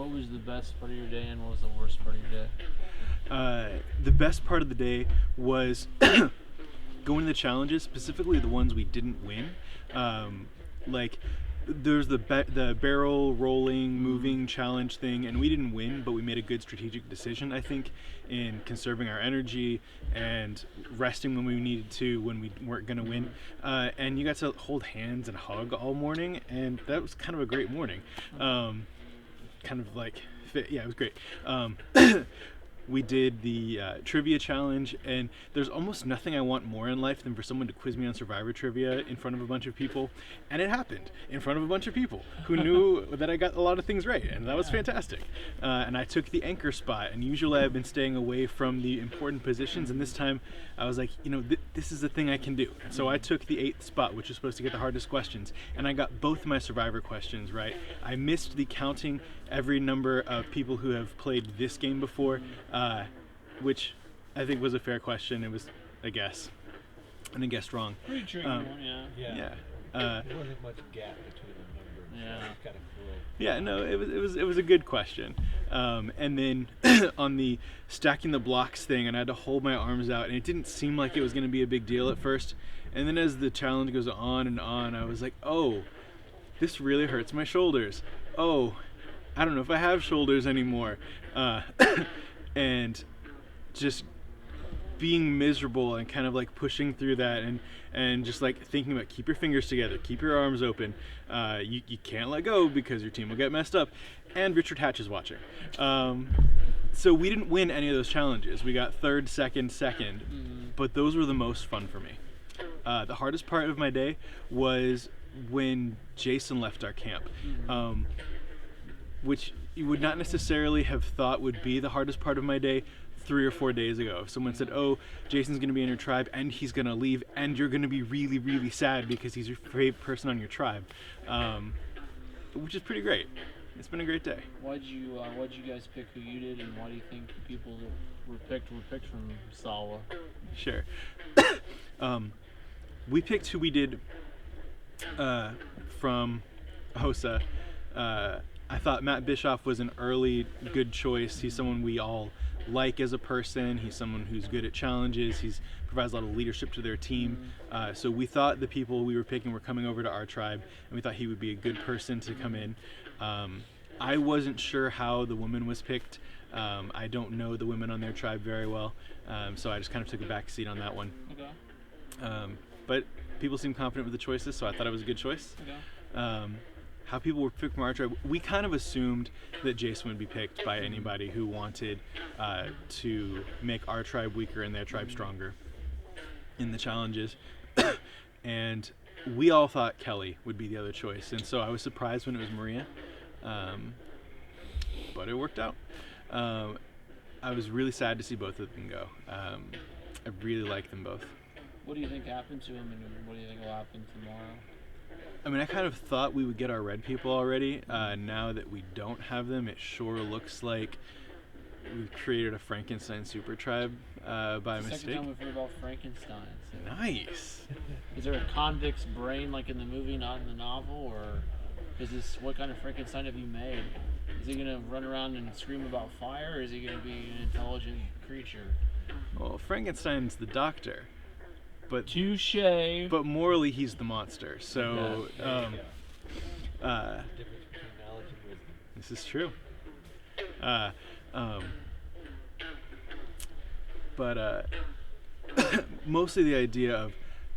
What was the best part of your day and what was the worst part of your day? The best part of the day was going to the challenges, specifically the ones we didn't win. Like there's the barrel rolling moving challenge thing, and we didn't win, but we made a good strategic decision, I think, in conserving our energy and resting when we needed to when we weren't going to win. And you got to hold hands and hug all morning, and that was kind of a great morning. Kind of like yeah, it was great. We did the trivia challenge, and there's almost nothing I want more in life than for someone to quiz me on Survivor trivia in front of a bunch of people, and it happened in front of a bunch of people who knew that I got a lot of things right, and that was fantastic. And I took the anchor spot, and usually I've been staying away from the important positions, and this time I was like, this is the thing I can do. So I took the 8th spot, which is supposed to get the hardest questions, and I got both my Survivor questions right. I missed the counting every number of people who have played this game before, which I think was a fair question. It was a guess, and I guessed wrong. Pretty tricky one, yeah. There wasn't much gap between the numbers. Yeah. It was kind of cool. Yeah, no, it was a good question. And then on the stacking the blocks thing, and I had to hold my arms out, and it didn't seem like it was going to be a big deal at first. And then as the challenge goes on and on, I was like, oh, this really hurts my shoulders. Oh, I don't know if I have shoulders anymore. And just being miserable and kind of like pushing through that, and just like thinking about keep your fingers together, keep your arms open. You can't let go because your team will get messed up. And Richard Hatch is watching. So we didn't win any of those challenges. We got 3rd, 2nd, but those were the most fun for me. The hardest part of my day was when Jason left our camp, which you would not necessarily have thought would be the hardest part of my day 3 or 4 days ago. If someone said, oh, Jason's going to be in your tribe and he's going to leave and you're going to be really, really sad because he's your favorite person on your tribe, which is pretty great. It's been a great day. Why'd you guys pick who you did, and why do you think the people that were picked from Sawa? Sure. We picked who we did from Hosa. I thought Matt Bischoff was an early good choice. He's someone we all like as a person. He's someone who's good at challenges. He provides a lot of leadership to their team. So we thought the people we were picking were coming over to our tribe, and we thought he would be a good person to come in. I wasn't sure how the woman was picked. I don't know the women on their tribe very well, so I just kind of took a back seat on that one. Okay. But people seemed confident with the choices, so I thought it was a good choice. Okay. How people were picked from our tribe, we kind of assumed that Jason would be picked by anybody who wanted to make our tribe weaker and their tribe stronger in the challenges. And we all thought Kelly would be the other choice, and so I was surprised when it was Maria, but it worked out. I was really sad to see both of them go. I really like them both. What do you think happened to him, and what do you think will happen tomorrow? I mean, I kind of thought we would get our red people already. Now that we don't have them, it sure looks like we've created a Frankenstein super tribe by mistake. Second time we've heard about Frankenstein. So. Nice. Is there a convict's brain like in the movie, not in the novel, or is this what kind of Frankenstein have you made? Is he gonna run around and scream about fire, or is he gonna be an intelligent creature? Well, Frankenstein's the doctor. But touche. But morally, he's the monster. So, difference between knowledge and wisdom. This is true. But mostly the idea of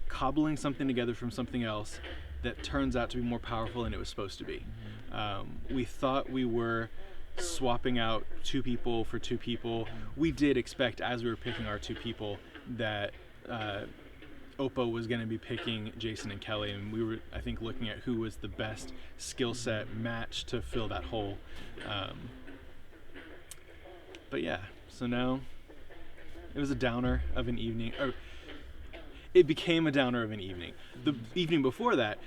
cobbling something together from something else that turns out to be more powerful than it was supposed to be. We thought we were swapping out 2 people for 2 people. We did expect, as we were picking our 2 people, that Oppo was going to be picking Jason and Kelly, and we were, I think, looking at who was the best skill set match to fill that hole. But yeah, so now it was a downer of an evening, or it became a downer of an evening. The evening before that,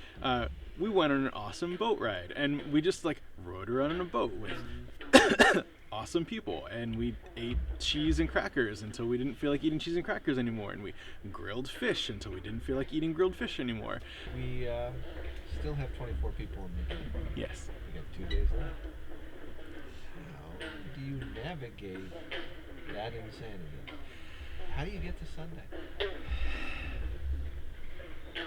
we went on an awesome boat ride, and we just like rode around in a boat with awesome people, and we ate cheese and crackers until we didn't feel like eating cheese and crackers anymore, and we grilled fish until we didn't feel like eating grilled fish anymore. We still have 24 people in the game. Yes. We got 2 days left. navigate that insanity? How do you get to Sunday?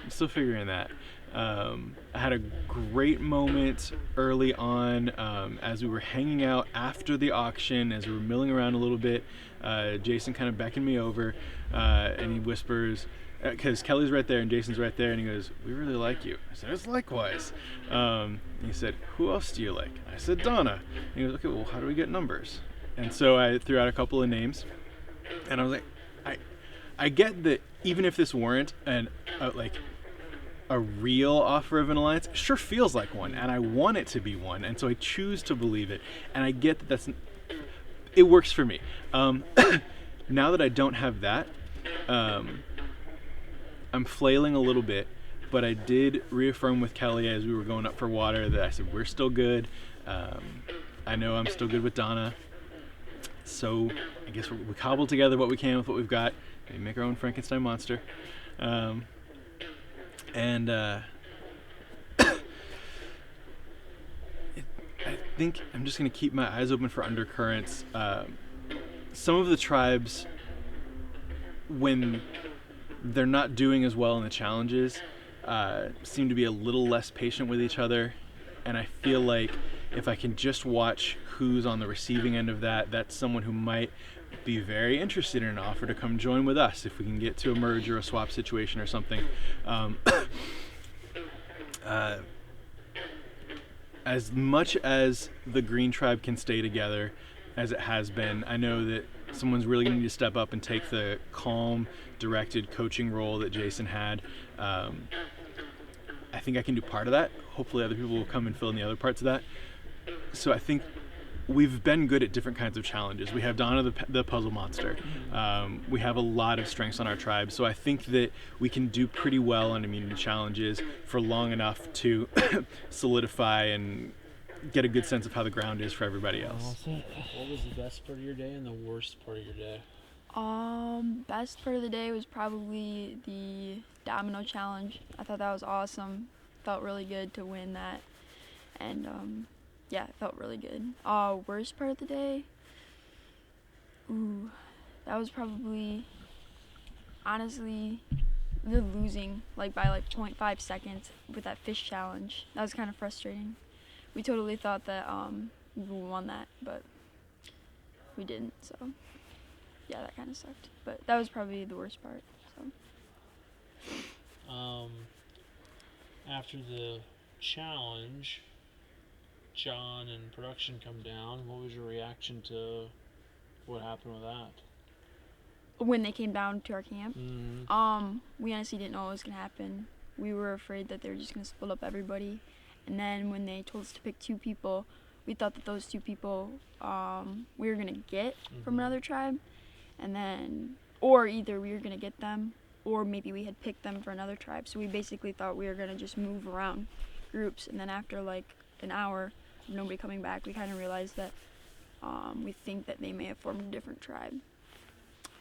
I'm still figuring that. I had a great moment early on as we were hanging out after the auction, as we were milling around a little bit. Jason kind of beckoned me over and he whispers, because Kelly's right there and Jason's right there, and he goes, "We really like you." I said, "It's likewise." He said, "Who else do you like?" I said, "Donna." And he goes, "Okay, well, how do we get numbers?" And so I threw out a couple of names, and I was like, I get that even if this weren't a real offer of an alliance, it sure feels like one, and I want it to be one, and so I choose to believe it, and I get that it works for me. Now that I don't have that, I'm flailing a little bit, but I did reaffirm with Kelly as we were going up for water that I said, we're still good. I know I'm still good with Donna, so I guess we cobble together what we can with what we've got. We make our own Frankenstein monster. I think I'm just going to keep my eyes open for undercurrents. Some of the tribes, when they're not doing as well in the challenges, seem to be a little less patient with each other. And I feel like if I can just watch who's on the receiving end of that, that's someone who might be very interested in an offer to come join with us if we can get to a merge or a swap situation or something. As much as the Green Tribe can stay together as it has been, I know that someone's really going to need to step up and take the calm, directed coaching role that Jason had. I think I can do part of that. Hopefully other people will come and fill in the other parts of that. So I think we've been good at different kinds of challenges. We have Donna the puzzle monster. We have a lot of strengths on our tribe, so I think that we can do pretty well on immunity challenges for long enough to solidify and get a good sense of how the ground is for everybody else. What was the best part of your day and the worst part of your day? Best part of the day was probably the domino challenge. I thought that was awesome. Felt really good to win that, and yeah, it felt really good. Worst part of the day? That was probably, honestly, the losing, by 0.5 seconds with that fish challenge. That was kind of frustrating. We totally thought that we won that, but we didn't, so yeah, that kind of sucked. But that was probably the worst part, so. After the challenge, John and production come down. What was your reaction to what happened with that? When they came down to our camp, Mm-hmm. we honestly didn't know what was gonna happen. We were afraid that they were just gonna split up everybody, and then when they told us to pick 2 people, we thought that those 2 people we were gonna get from another tribe, and then or either we were gonna get them, or maybe we had picked them for another tribe. So we basically thought we were gonna just move around groups, and then after an hour of nobody coming back, we kind of realized that we think that they may have formed a different tribe.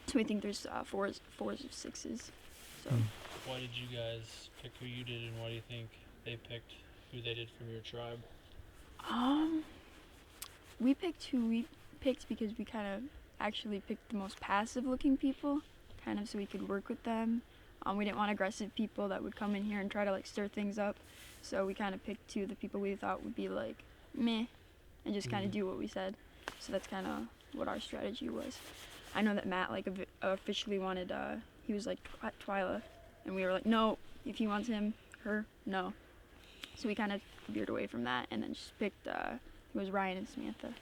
So we think there's 4s of 6s. So. Why did you guys pick who you did, and why do you think they picked who they did from your tribe? We picked who we picked because we kind of actually picked the most passive looking people, kind of so we could work with them. We didn't want aggressive people that would come in here and try to stir things up. So we kind of picked 2 of the people we thought would be meh, and just kind of do what we said. So that's kind of what our strategy was. I know that Matt officially wanted, he was Twyla, and we were like, no, if he wants him, her, no. So we kind of veered away from that and then just picked, it was Ryan and Samantha. Is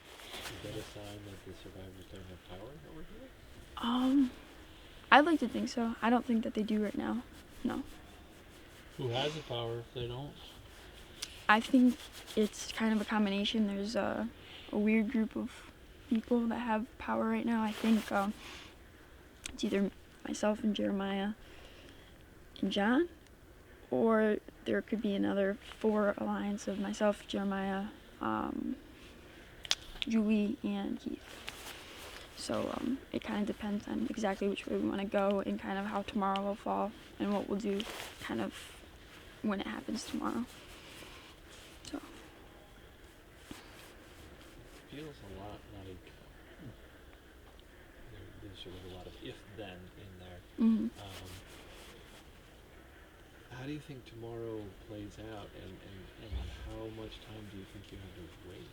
that a sign that the survivors don't have power over here? I'd like to think so. I don't think that they do right now. No. Who has the power if they don't? I think it's kind of a combination. There's a weird group of people that have power right now. I think it's either myself and Jeremiah and John, or there could be another 4 alliance of myself, Jeremiah, Julie, and Keith. So it kind of depends on exactly which way we want to go and kind of how tomorrow will fall and what we'll do kind of when it happens tomorrow. So. Feels a lot like There's sort of a lot of if-then in there. Hmm. How do you think tomorrow plays out, and how much time do you think you have to wait?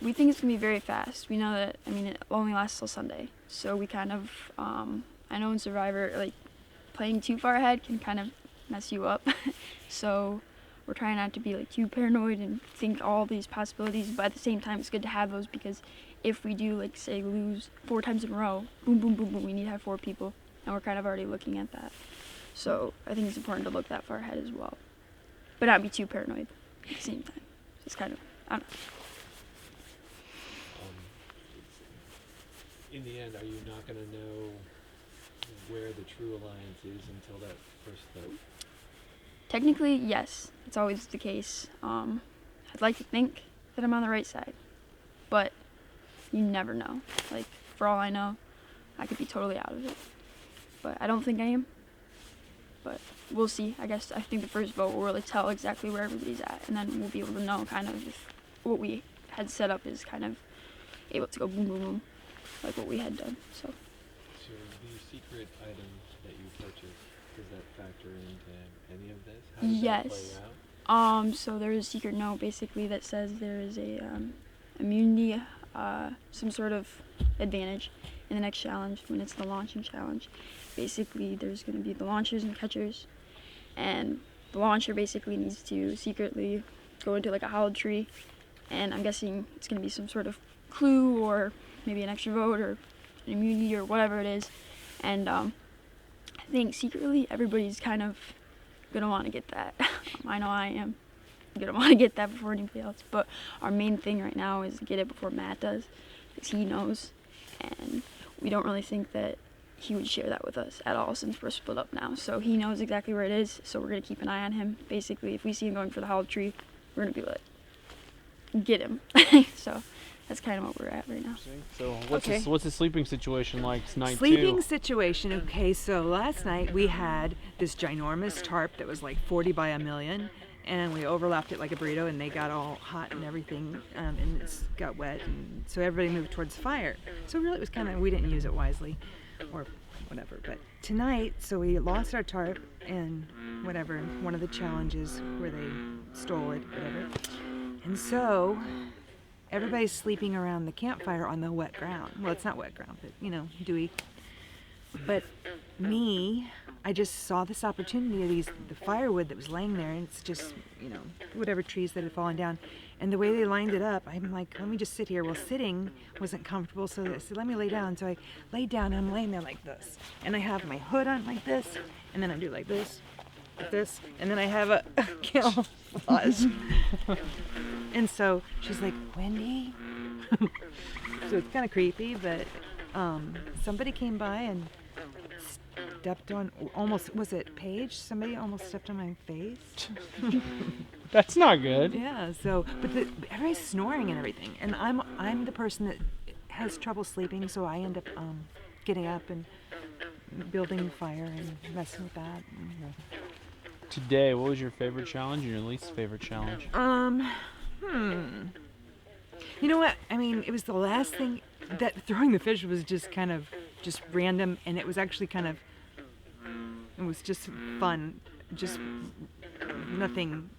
We think it's gonna be very fast. We know that. I mean, it only lasts till Sunday, so we kind of. I know in Survivor, like playing too far ahead can kind of mess you up. So we're trying not to be like too paranoid and think all these possibilities. But at the same time, it's good to have those because if we do, like, say, lose 4 times in a row, boom, boom, boom, boom, we need to have 4 people, and we're kind of already looking at that. So I think it's important to look that far ahead as well, but not be too paranoid at the same time. Just kind of, I don't know. In the end, are you not going to know where the true alliance is until that first vote? Technically, yes, it's always the case. I'd like to think that I'm on the right side, but you never know. Like, for all I know, I could be totally out of it, but I don't think I am. But we'll see. I think the first vote will really tell exactly where everybody's at, and then we'll be able to know kind of if what we had set up is kind of able to go boom, boom, boom, like what we had done. So the secret items that you purchased, does that factor into any of this? How does that play yes. out? So there is a secret note basically that says there is a immunity, some sort of advantage in the next challenge when it's the launching challenge. Basically, there's going to be the launchers and catchers, and the launcher basically needs to secretly go into like a hollow tree, and I'm guessing it's going to be some sort of clue or maybe an extra vote or an immunity or whatever it is, and I think secretly everybody's kind of going to want to get that. I know I am going to want to get that before anybody else, but our main thing right now is to get it before Matt does, because he knows, and we don't really think that he would share that with us at all since we're split up now. So he knows exactly where it is, so we're going to keep an eye on him. Basically, if we see him going for the hollow tree, we're going to be like, get him. So that's kind of what we're at right now. So what's the sleeping situation like? It's night Sleeping 2. situation, okay, so last night we had this ginormous tarp that was like 40 by a million, and we overlapped it like a burrito, and they got all hot and everything, and it got wet, and so everybody moved towards the fire. So really it was kind of, we didn't use it wisely, or whatever. But tonight, so we lost our tarp and whatever, one of the challenges where they stole it, whatever. And so everybody's sleeping around the campfire on the wet ground. Well, it's not wet ground, but dewy. But me, I just saw this opportunity of the firewood that was laying there, and it's just, whatever trees that had fallen down. And the way they lined it up, I'm like, let me just sit here. Well, sitting wasn't comfortable, so I said, let me lay down. So I laid down, and I'm laying there like this. And I have my hood on like this, and then I do like this, and then I have a camouflage. And so she's like, Wyndi? So it's kind of creepy, but somebody came by and stepped on, was it Paige? Somebody almost stepped on my face. That's not good. Yeah, so, but everybody's snoring and everything. And I'm the person that has trouble sleeping, so I end up getting up and building fire and messing with that. Today, what was your favorite challenge and your least favorite challenge? You know what? I mean, it was the last thing. That throwing the fish was just kind of just random, and it was actually kind of, it was just fun. Just nothing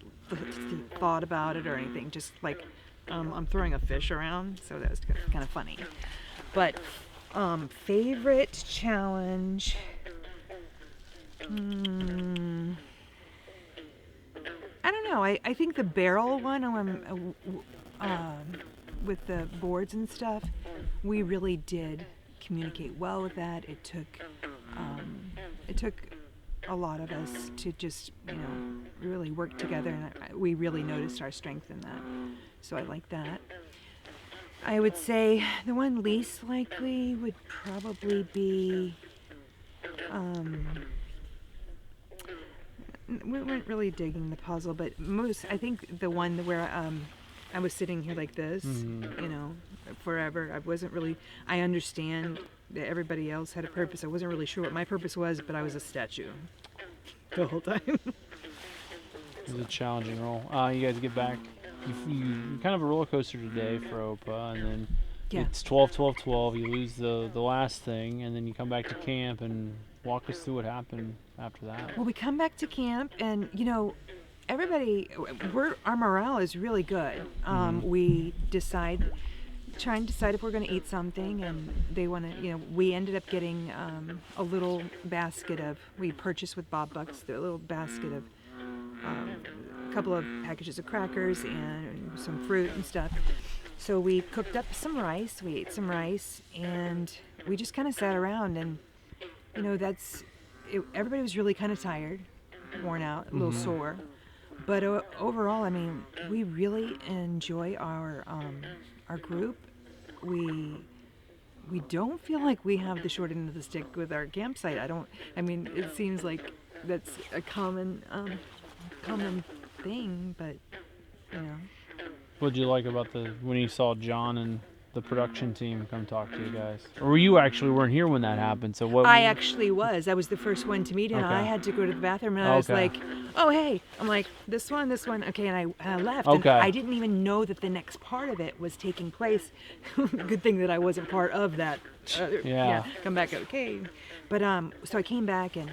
thought about it or anything. Just like I'm throwing a fish around, so that was kind of funny. But favorite challenge. I don't know. I think the barrel one with the boards and stuff, we really did communicate well with that. It took a lot of us to just really work together, and we really noticed our strength in that. So I like that. I would say the one least likely would probably be. We weren't really digging the puzzle, but I think the one where I was sitting here like this, forever. I understand that everybody else had a purpose. I wasn't really sure what my purpose was, but I was a statue the whole time. It was a challenging role. You guys get back. You kind of a roller coaster today for OPA, and then Yeah. It's 12, 12, 12. You lose the last thing, and then you come back to camp and walk us through what happened after that. Well, we come back to camp, and everybody, our morale is really good. We try and decide if we're going to eat something, and they want to. We ended up getting a little basket we purchased with Bob Bucks, a little basket of a couple of packages of crackers and some fruit and stuff. So we cooked up some rice. We ate some rice, and we just kind of sat around, and everybody was really kind of tired, worn out, a little sore. But overall, I mean, we really enjoy our group. We don't feel like we have the short end of the stick with our campsite. It seems like that's a common thing, but What did you like about when you saw John and the production team come talk to you guys? Or you actually weren't here when that happened, so what? I actually was. I was the first one to meet him. Okay. I had to go to the bathroom, and I was like, "Oh, hey!" I'm like, "This one, okay," and I left. Okay. And I didn't even know that the next part of it was taking place. Good thing that I wasn't part of that. Yeah. Come back, okay. But so I came back, and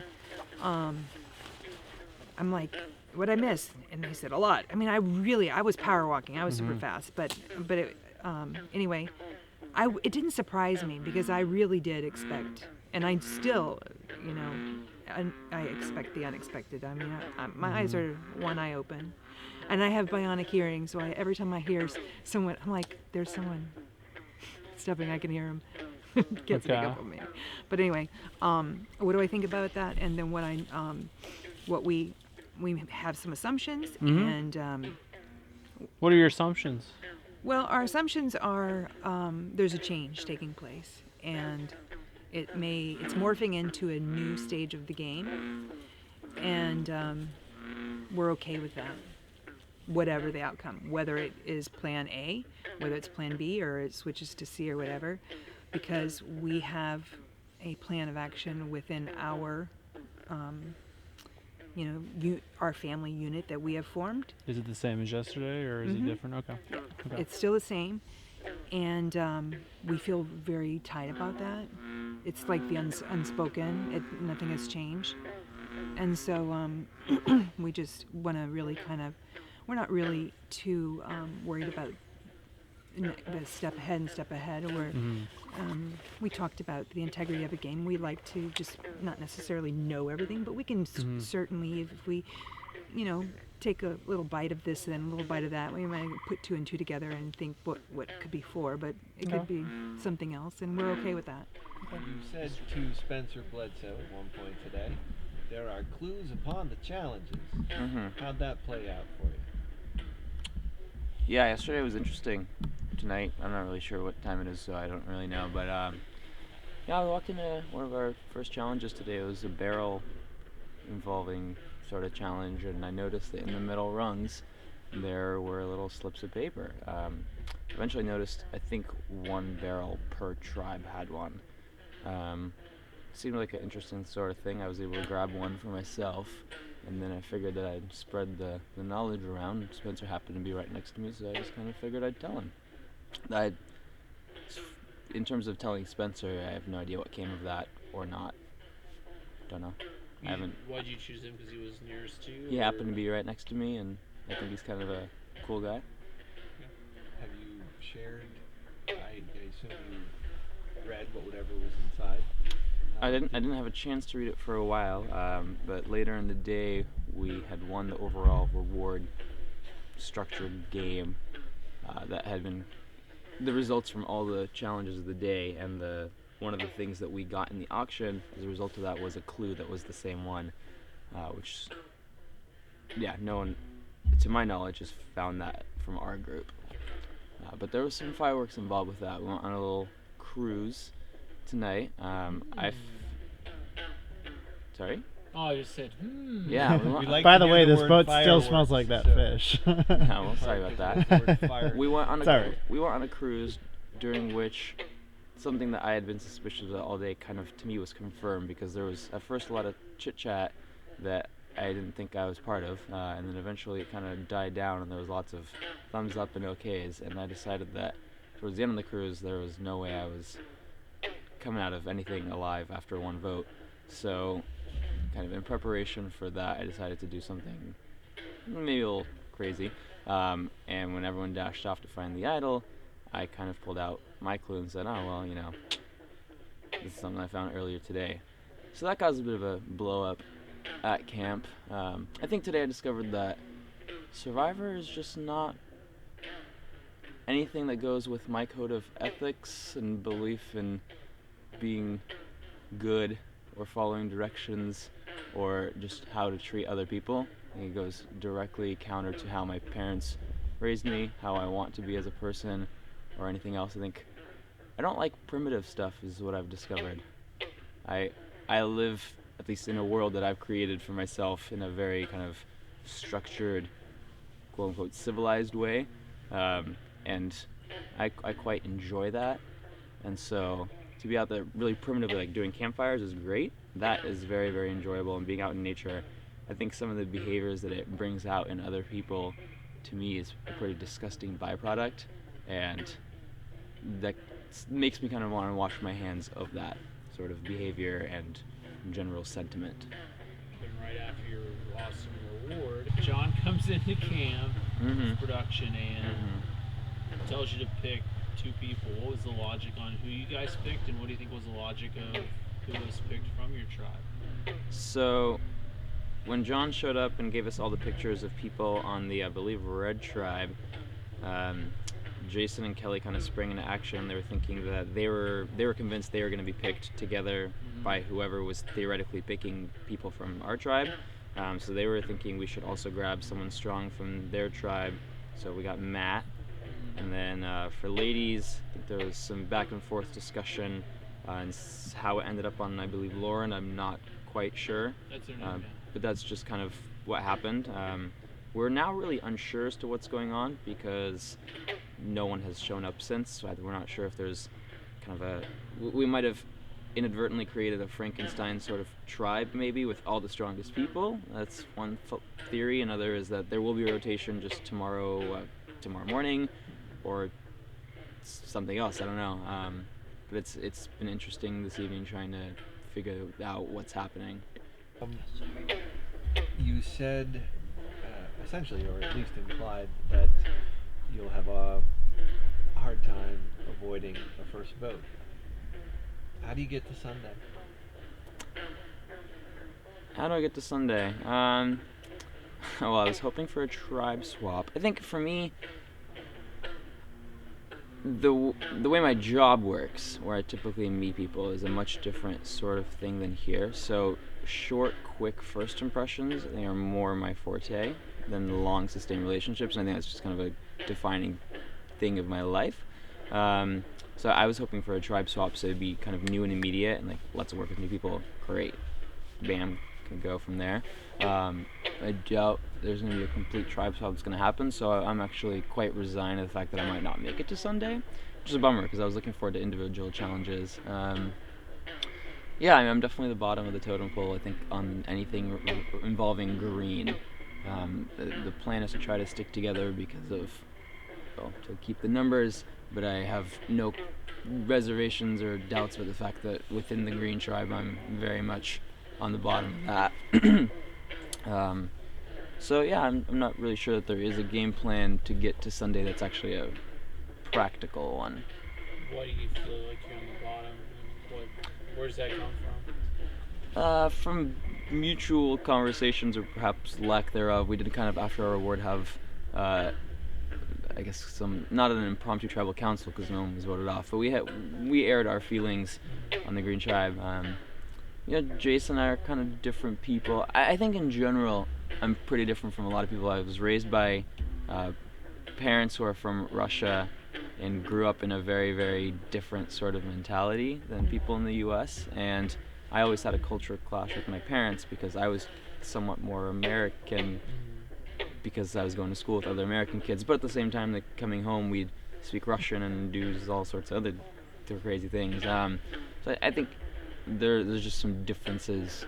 I'm like, "What'd I miss?" And they said a lot. I mean, I was power walking. I was super fast, but anyway, it didn't surprise me because I really did expect, and I still, I expect the unexpected. I mean, my eyes are one eye open, and I have bionic hearing, so every time I hear someone, I'm like, there's someone stepping. I can hear him. Can't speak up with me. But anyway, what do I think about that? And then what we have some assumptions, and What are your assumptions? well, our assumptions are there's a change taking place, and it's morphing into a new stage of the game, and we're okay with that, whatever the outcome, whether it is plan A, whether it's plan B, or it switches to C or whatever, because we have a plan of action within our our family unit that we have formed. Is it the same as yesterday, or is it different? Okay. It's still the same, and we feel very tight about that. It's like the unspoken. Nothing has changed, and so we just want to really we're not really too worried about the step ahead. We talked about the integrity of a game. We like to just not necessarily know everything, but we can certainly, if we, take a little bite of this and then a little bite of that, we might put two and two together and think what could be four, but it could be something else, and we're okay with that. You said to Spencer Bledsoe at one point today, there are clues upon the challenges. How'd that play out for you? Yeah, yesterday was interesting. Tonight, I'm not really sure what time it is, so I don't really know. But yeah, I walked into one of our first challenges today. It was a barrel involving sort of challenge, and I noticed that in the middle rungs there were little slips of paper. Eventually noticed, I think, one barrel per tribe had one. Seemed like an interesting sort of thing. I was able to grab one for myself, and then I figured that I'd spread the knowledge around. Spencer happened to be right next to me, so I just kind of figured I'd tell him. In terms of telling Spencer, I have no idea what came of that or not. Don't know. I haven't. Why'd you choose him? Because he was nearest to you? He happened to be right next to me, and I think he's kind of a cool guy. Have you shared? I assume you read whatever was inside. I didn't have a chance to read it for a while, but later in the day we had won the overall reward structured game that had been the results from all the challenges of the day, and one of the things that we got in the auction as a result of that was a clue that was the same one, which no one, to my knowledge, has found that from our group. But there was some fireworks involved with that. We went on a little cruise tonight. Sorry? Oh, I just said, Yeah. We went, By the way, this boat still smells like that fish. no, well, sorry about that. We went on a cruise during which something that I had been suspicious of all day kind of, to me, was confirmed, because there was at first a lot of chit-chat that I didn't think I was part of, and then eventually it kind of died down, and there was lots of thumbs up and okays, and I decided that towards the end of the cruise, there was no way I was coming out of anything alive after one vote. So, kind of in preparation for that, I decided to do something maybe a little crazy. And when everyone dashed off to find the idol, I kind of pulled out my clue and said, oh, well, this is something I found earlier today. So that caused a bit of a blow up at camp. I think today I discovered that Survivor is just not anything that goes with my code of ethics and belief in being good or following directions or just how to treat other people. I think it goes directly counter to how my parents raised me, how I want to be as a person, or anything else. I think I don't like primitive stuff is what I've discovered. I live, at least in a world that I've created for myself, in a very kind of structured, quote-unquote, civilized way. And I quite enjoy that. And so to be out there really primitively, like doing campfires is great. That is very, very enjoyable. And being out in nature, I think some of the behaviors that it brings out in other people, to me, is a pretty disgusting byproduct. And that makes me kind of want to wash my hands of that sort of behavior and general sentiment. And right after your awesome reward, John comes into camp, production, and tells you to pick 2 people. What was the logic on who you guys picked, and what do you think was the logic of who was picked from your tribe? So when John showed up and gave us all the pictures of people on the, I believe, Red Tribe, Jason and Kelly kind of sprang into action. They were thinking that they were convinced they were going to be picked together by whoever was theoretically picking people from our tribe. So they were thinking we should also grab someone strong from their tribe. So we got Matt. And then for ladies, I think there was some back and forth discussion and how it ended up on, I believe, Lauren. I'm not quite sure. That's her name, but that's just kind of what happened. We're now really unsure as to what's going on because no one has shown up since. So we're not sure if there's kind of we might have inadvertently created a Frankenstein sort of tribe maybe with all the strongest people. That's one theory. Another is that there will be a rotation just tomorrow morning, or something else. I don't know. But it's been interesting this evening trying to figure out what's happening. You said essentially, or at least implied, that you'll have a hard time avoiding a first vote. How do you get to Sunday? How do I get to Sunday? Well, I was hoping for a tribe swap. I think for me, the way my job works, where I typically meet people, is a much different sort of thing than here. So short, quick first impressions, they are more my forte than long, sustained relationships. And I think that's just kind of a defining thing of my life. So I was hoping for a tribe swap, so it'd be kind of new and immediate, and like, let's work with new people. Great. Bam. Can go from there. I doubt there's going to be a complete tribe swap that's going to happen, so I'm actually quite resigned to the fact that I might not make it to Sunday, which is a bummer because I was looking forward to individual challenges. Yeah, I'm definitely the bottom of the totem pole, I think, on anything involving green. The plan is to try to stick together because of, well, to keep the numbers, but I have no reservations or doubts about the fact that within the green tribe I'm very much on the bottom of that. So yeah, I'm not really sure that there is a game plan to get to Sunday that's actually a practical one. Why do you feel like you're on the bottom? Where does that come from? From mutual conversations, or perhaps lack thereof. We did kind of, after our award, have I guess some, not an impromptu tribal council because no one was voted off, but we aired our feelings on the Green Tribe. Jason and I are kind of different people. I think in general I'm pretty different from a lot of people. I was raised by parents who are from Russia and grew up in a very, very different sort of mentality than people in the US, and I always had a culture clash with my parents because I was somewhat more American because I was going to school with other American kids, but at the same time, like, coming home, we'd speak Russian and do all sorts of other crazy things. So I think there's just some differences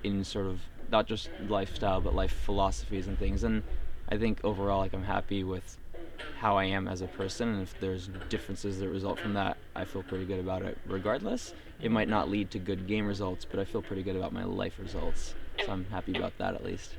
in sort of not just lifestyle, but life philosophies and things. And I think overall, like, I'm happy with how I am as a person, and if there's differences that result from that, I feel pretty good about it regardless. It might not lead to good game results, but I feel pretty good about my life results, so I'm happy about that at least.